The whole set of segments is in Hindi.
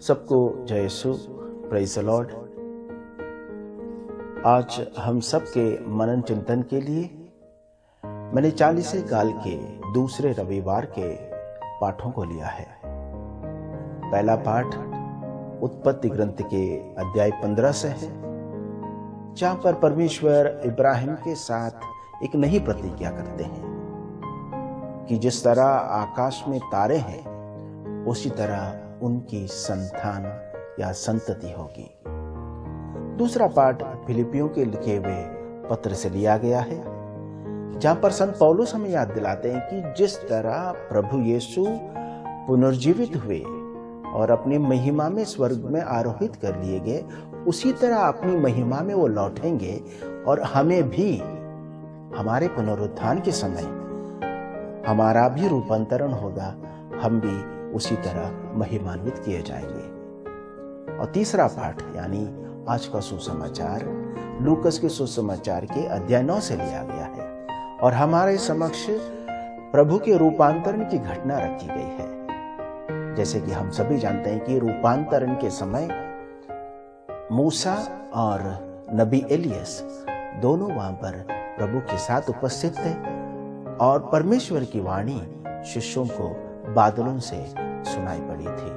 सबको जय यीशु, प्रेज़ द लॉर्ड। आज हम सबके मनन चिंतन के लिए मैंने 40 काल के दूसरे रविवार के पाठों को लिया है। पहला पाठ उत्पत्ति ग्रंथ के अध्याय 15 से है, जहां पर परमेश्वर इब्राहिम के साथ एक नई प्रतिज्ञा करते हैं कि जिस तरह आकाश में तारे हैं उसी तरह उनकी संतान या संतति होगी। दूसरा पाठ फिलिपियों के लिखे हुए पत्र से लिया गया है, जहां पर संत पौलुस हमें याद दिलाते हैं कि जिस तरह प्रभु यीशु पुनर्जीवित हुए और अपनी महिमा में स्वर्ग में आरोहित कर लिए गए, उसी तरह अपनी महिमा में वो लौटेंगे और हमें भी हमारे पुनरुत्थान के समय हमारा भी रूपांतरण होगा, हम भी उसी तरह महिमान्वित किए जाएंगे। और तीसरा पाठ यानी आज का सुसमाचार लूकस के सुसमाचार के अध्याय 9 से लिया गया है और हमारे समक्ष प्रभु के रूपांतरण की घटना रखी गई है। जैसे कि हम सभी जानते हैं कि रूपांतरण के समय मूसा और नबी एलियस दोनों वहां पर प्रभु के साथ उपस्थित थे और परमेश्वर की वाणी शिष्यों को बादलों से सुनाई पड़ी थी।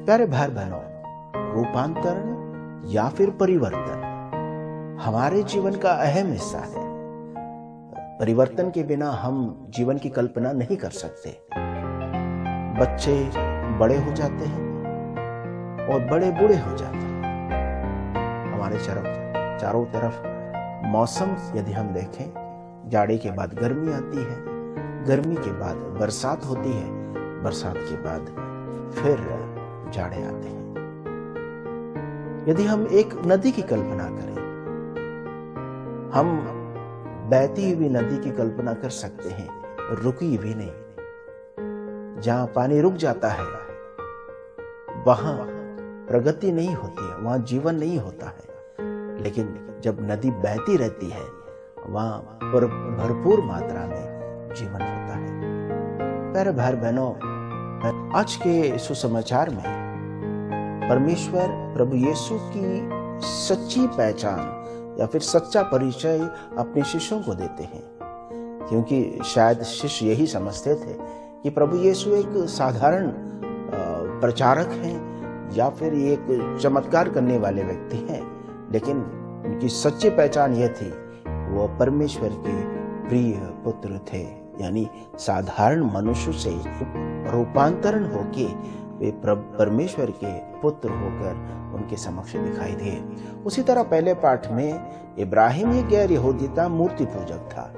प्यारे भाई बहनों, रूपांतरण या फिर परिवर्तन हमारे जीवन का अहम हिस्सा है। परिवर्तन के बिना हम जीवन की कल्पना नहीं कर सकते। बच्चे बड़े हो जाते हैं और बड़े बूढ़े हो जाते हैं। हमारे चारों तरफ मौसम यदि हम देखें, जाड़े के बाद गर्मी आती है, गर्मी के बाद बरसात होती है, बरसात के बाद फिर जाड़े आते हैं। यदि हम एक नदी की कल्पना करें, हम बहती हुई नदी की कल्पना कर सकते हैं, रुकी हुई नहीं। जहां पानी रुक जाता है वहां प्रगति नहीं होती है, वहां जीवन नहीं होता है। लेकिन जब नदी बहती रहती है वहां पर भरपूर मात्रा में जीवन होता है। प्यारे भाई बहनों, आज के सुसमाचार में परमेश्वर प्रभु यीशु की सच्ची पहचान या फिर सच्चा परिचय अपने शिष्यों को देते हैं, क्योंकि शायद शिष्य यही समझते थे कि प्रभु यीशु एक साधारण प्रचारक हैं या फिर एक चमत्कार करने वाले व्यक्ति हैं, लेकिन उनकी सच्ची पहचान यह थी वो परमेश्वर के प्रिय पुत्र थे। यानी साधारण मनुष्य से रूपांतरण होके वे परमेश्वर के पुत्र होकर उनके समक्ष दिखाई दिए। उसी तरह पहले पाठ में इब्राहिम एक गैर यहूदी था, मूर्ति पूजक था,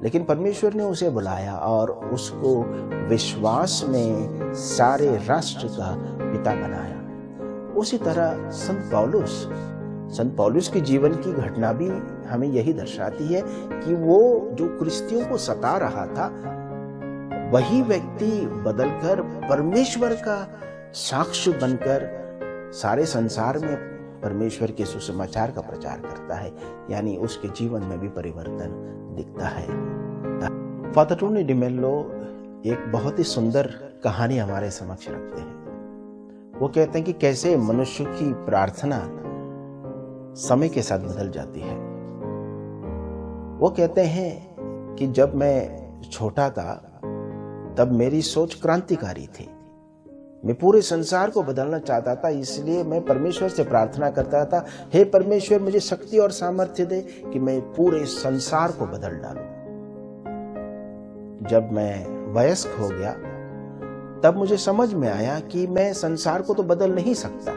लेकिन परमेश्वर ने उसे बुलाया और उसको विश्वास में सारे राष्ट्र का पिता बनाया। उसी तरह संत पौलुस की जीवन की घटना भी हमें यही दर्शाती है कि वो जो क्रिस्तियों को सता रहा था, वही व्यक्ति बदलकर परमेश्वर का साक्ष्य बनकर सारे संसार में परमेश्वर के सुसमाचार का प्रचार करता है। यानी उसके जीवन में भी परिवर्तन दिखता है। फादर टोनी डी मेलो एक बहुत ही सुंदर कहानी हमारे समक्ष रखते हैं। वो कहते हैं कि कैसे मनुष्य की प्रार्थना समय के साथ बदल जाती है। वो कहते हैं कि जब मैं छोटा था तब मेरी सोच क्रांतिकारी थी। मैं पूरे संसार को बदलना चाहता था, इसलिए मैं परमेश्वर से प्रार्थना करता था, हे परमेश्वर मुझे शक्ति और सामर्थ्य दे कि मैं पूरे संसार को बदल डालूं। जब मैं वयस्क हो गया तब मुझे समझ में आया कि मैं संसार को तो बदल नहीं सकता,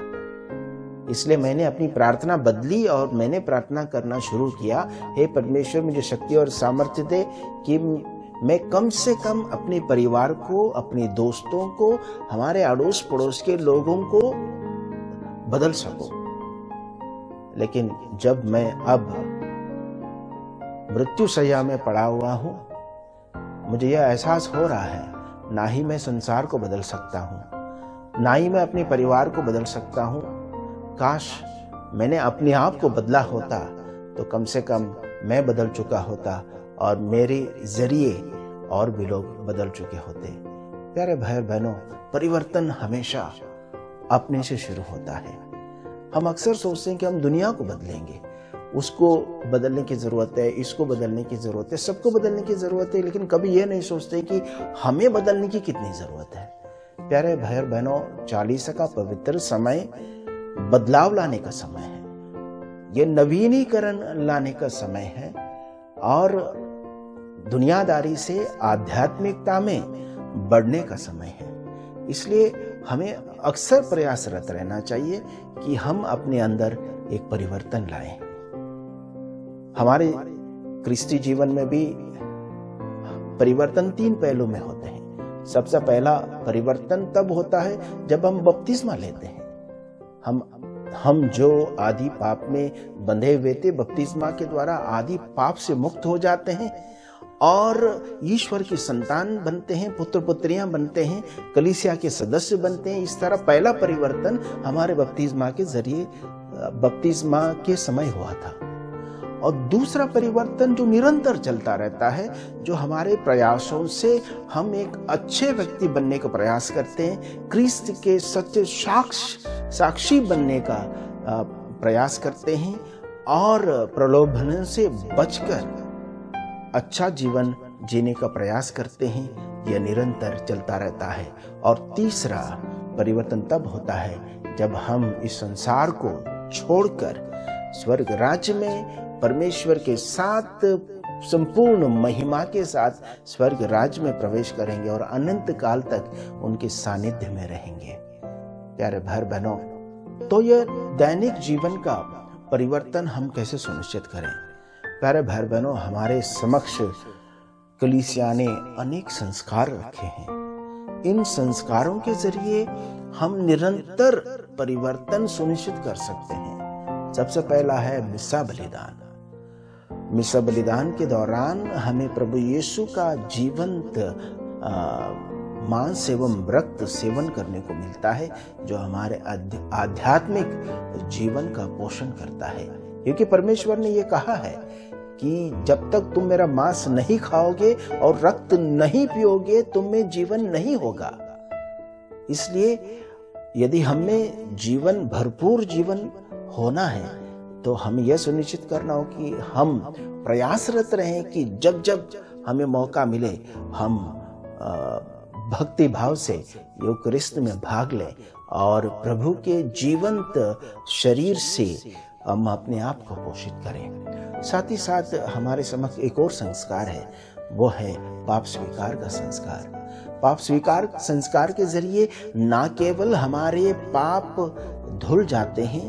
इसलिए मैंने अपनी प्रार्थना बदली और मैंने प्रार्थना करना शुरू किया, हे परमेश्वर मुझे शक्ति और सामर्थ्य दे कि मैं कम से कम अपने परिवार को, अपने दोस्तों को, हमारे अड़ोस पड़ोस के लोगों को बदल सकूं। लेकिन जब मैं अब मृत्यु शैया में पड़ा हुआ हूं, मुझे यह एहसास हो रहा है, ना ही मैं संसार को बदल सकता हूं, ना ही मैं अपने परिवार को बदल सकता हूं। काश मैंने अपने आप को बदला होता तो कम से कम मैं बदल चुका होता और मेरे जरिए और भी लोग बदल चुके होते। प्यारे भाई बहनों, परिवर्तन हमेशा अपने से शुरू होता है। हम अक्सर सोचते हैं कि हम दुनिया को बदलेंगे, उसको बदलने की ज़रूरत है, इसको बदलने की ज़रूरत है, सबको बदलने की ज़रूरत है, लेकिन कभी ये नहीं सोचते कि हमें बदलने की कितनी ज़रूरत है। प्यारे भाई और बहनों, 40 का पवित्र समय बदलाव लाने का समय है, ये नवीनीकरण लाने का समय है और दुनियादारी से आध्यात्मिकता में बढ़ने का समय है। इसलिए हमें अक्सर प्रयासरत रहना चाहिए कि हम अपने अंदर एक परिवर्तन लाएं। हमारे क्रिस्ती जीवन में भी परिवर्तन 3 पहलू में होते हैं। सबसे पहला परिवर्तन तब होता है जब हम बपतिस्मा लेते हैं। हम जो आदि पाप में बंधे हुए थे, बपतिस्मा के द्वारा आदि पाप से मुक्त हो जाते हैं और ईश्वर की संतान बनते हैं, पुत्र पुत्रियां बनते हैं, कलीसिया के सदस्य बनते हैं। इस तरह पहला परिवर्तन हमारे बपतिस्मा के जरिए, बपतिस्मा के समय हुआ था। और दूसरा परिवर्तन जो निरंतर चलता रहता है, जो हमारे प्रयासों से हम एक अच्छे व्यक्ति बनने का प्रयास करते हैं, क्रिस्त के सच्चे साक्षी बनने का प्रयास करते हैं और प्रलोभन से बचकर अच्छा जीवन जीने का प्रयास करते हैं, यह निरंतर चलता रहता है। और तीसरा परिवर्तन तब होता है जब हम इस संसार को छोड़कर स्वर्ग राज्य में परमेश्वर के साथ संपूर्ण महिमा के साथ स्वर्ग राज्य में प्रवेश करेंगे और अनंत काल तक उनके सानिध्य में रहेंगे। प्यारे भाई बहनों, तो यह दैनिक जीवन का परिवर्तन हम कैसे सुनिश्चित करें? प्यारे भाई बहनों, हमारे समक्ष कलीसिया ने अनेक संस्कार रखे हैं। इन संस्कारों के जरिए हम निरंतर परिवर्तन सुनिश्चित कर सकते हैं। सबसे पहला है मिस्सा बलिदान। मिस्सा बलिदान के दौरान हमें प्रभु यीशु का जीवंत मांस एवं रक्त सेवन करने को मिलता है, जो हमारे आध्यात्मिक जीवन का पोषण करता है। क्योंकि परमेश्वर ने यह कहा है कि जब तक तुम मेरा मांस नहीं खाओगे और रक्त नहीं पियोगे, तुम में जीवन नहीं होगा। इसलिए यदि हमें जीवन, भरपूर जीवन होना है, तो हमें यह सुनिश्चित करना हो कि हम प्रयासरत रहें कि जब जब हमें मौका मिले हम भक्ति भाव से यूकरिस्त में भाग लें और प्रभु के जीवंत शरीर से हम अपने आप को पोषित करें। साथ ही साथ हमारे समक्ष एक और संस्कार है, वो है पाप स्वीकार का संस्कार। पाप स्वीकार संस्कार के जरिए न केवल हमारे पाप धुल जाते हैं,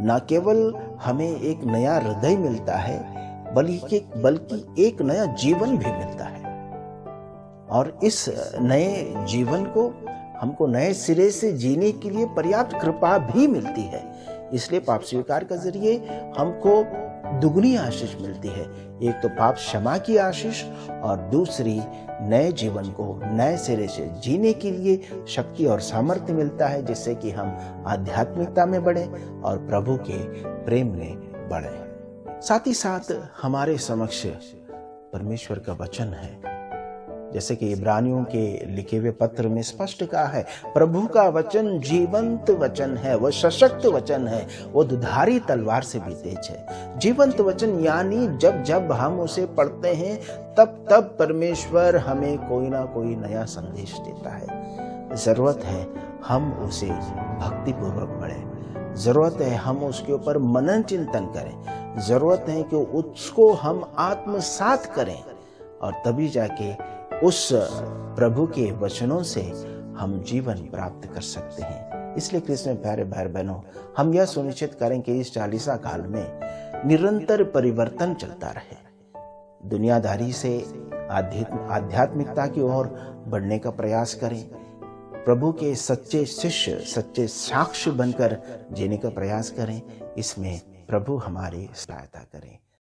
न केवल हमें एक नया हृदय मिलता है, बल्कि एक नया जीवन भी मिलता है। और इस नए जीवन को हमको नए सिरे से जीने के लिए पर्याप्त कृपा भी मिलती है। इसलिए पाप स्वीकार के जरिए हमको दुगनी आशीष मिलती है। एक तो पाप क्षमा की आशीष और दूसरी नए जीवन को नए सिरे से जीने के लिए शक्ति और सामर्थ्य मिलता है, जिससे कि हम आध्यात्मिकता में बढ़े और प्रभु के प्रेम में बढ़े। साथ ही साथ हमारे समक्ष परमेश्वर का वचन है, जैसे कि इब्रानियों के लिखे हुए पत्र में स्पष्ट कहा है, प्रभु का वचन जीवंत वचन है, वह सशक्त वचन है, वो दुधारी तलवार से भी तेज है। जीवंत वचन यानी जब जब हम उसे पढ़ते हैं तब तब परमेश्वर हमें कोई ना कोई नया संदेश देता है। जरूरत है हम उसे भक्तिपूर्वक पढ़ें, जरूरत है हम उसके ऊपर मनन चिंतन करें, जरूरत है कि उसको हम आत्मसात करें और तभी जाके उस प्रभु के वचनों से हम जीवन प्राप्त कर सकते हैं। इसलिए क्रिस्त में प्यारे भाई बहनों, हम यह सुनिश्चित करें कि इस 40 काल में निरंतर परिवर्तन चलता रहे, दुनियादारी से आध्यात्मिकता की ओर बढ़ने का प्रयास करें, प्रभु के सच्चे शिष्य, सच्चे साक्ष्य बनकर जीने का प्रयास करें। इसमें प्रभु हमारी सहायता करें।